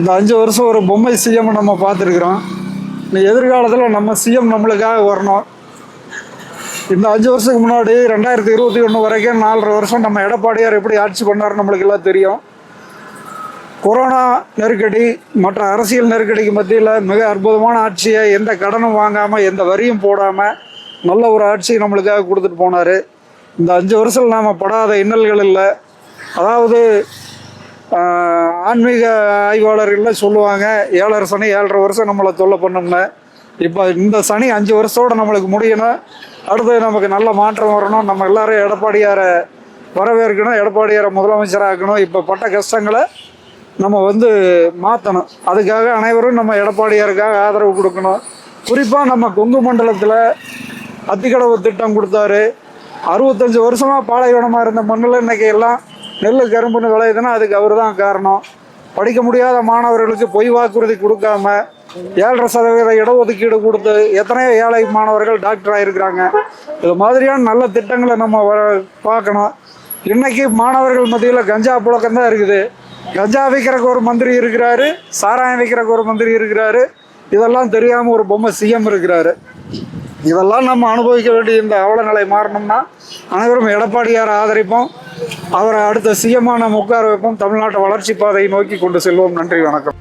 இந்த 5 வருஷம் ஒரு பொம்மை சிஎம் நம்ம பார்த்துருக்குறோம். இந்த எதிர்காலத்தில் நம்ம சிஎம் நம்மளுக்காக வரணும். இந்த 5 வருஷத்துக்கு முன்னாடி 2021 வரைக்கும் 4.5 வருஷம் நம்ம எடப்பாடியார் எப்படி ஆட்சி பண்ணார் நம்மளுக்கு எல்லாம் தெரியும். கொரோனா நெருக்கடி மற்ற அரசியல் நெருக்கடிக்கு மத்தியில் மிக அற்புதமான ஆட்சியை எந்த கடனும் வாங்காமல் எந்த வரியும் போடாமல் நல்ல ஒரு ஆட்சி நம்மளுக்காக கொடுத்துட்டு போனார். இந்த 5 வருஷத்தில் நாம் படாத இன்னல்கள் இல்லை. அதாவது ஆன்மீக ஆய்வாளர்கள் சொல்லுவாங்க 7.5 சனி 7.5 வருஷம் நம்மளை தொல்லை பண்ணோம்னு. இப்போ இந்த சனி 5 வருஷத்தோடு நம்மளுக்கு முடியணும். அடுத்து நமக்கு நல்ல மாற்றம் வரணும். நம்ம எல்லாரும் எடப்பாடியாரை வரவேற்கணும், எடப்பாடியாரை முதலமைச்சராக்கணும். இப்போ பட்ட கஷ்டங்களை நம்ம மாற்றணும். அதுக்காக அனைவரும் நம்ம எடப்பாடியாருக்காக ஆதரவு கொடுக்கணும். குறிப்பாக நம்ம கொங்கு மண்டலத்தில் அத்திக்கடவு திட்டம் கொடுத்தாரு. 65 வருஷமாக பாலைவனமாக இருந்த மண்ணில் இன்றைக்கி எல்லாம் நெல் கரும்புன்னு விளையுதுன்னா அதுக்கு அவர் தான் காரணம். படிக்க முடியாத மாணவர்களுக்கு பொய் வாக்குறுதி கொடுக்காம 7.5% இடஒதுக்கீடு கொடுத்து எத்தனையோ ஏழை மாணவர்கள் டாக்டர் ஆகிருக்கிறாங்க. இது மாதிரியான நல்ல திட்டங்களை நம்ம பார்க்கணும். இன்றைக்கி மாணவர்கள் மத்தியில் கஞ்சா புழக்கம் தான் இருக்குது. கஞ்சா விற்கிறக்கு ஒரு மந்திரி இருக்கிறாரு, சாராயம் விற்கிறக்கு ஒரு மந்திரி இருக்கிறாரு. இதெல்லாம் தெரியாமல் ஒரு பொம்மை சிஎம் இருக்கிறாரு. இதெல்லாம் நம்ம அனுபவிக்க வேண்டிய இந்த அவல நிலை மாறணும்னா அனைவரும் எடப்பாடியாரை ஆதரிப்போம். அவரை அடுத்த சிஎம்மாக நம்ம உட்கார வைப்போம். தமிழ்நாட்டை வளர்ச்சி பாதையை நோக்கி கொண்டு செல்வோம். நன்றி, வணக்கம்.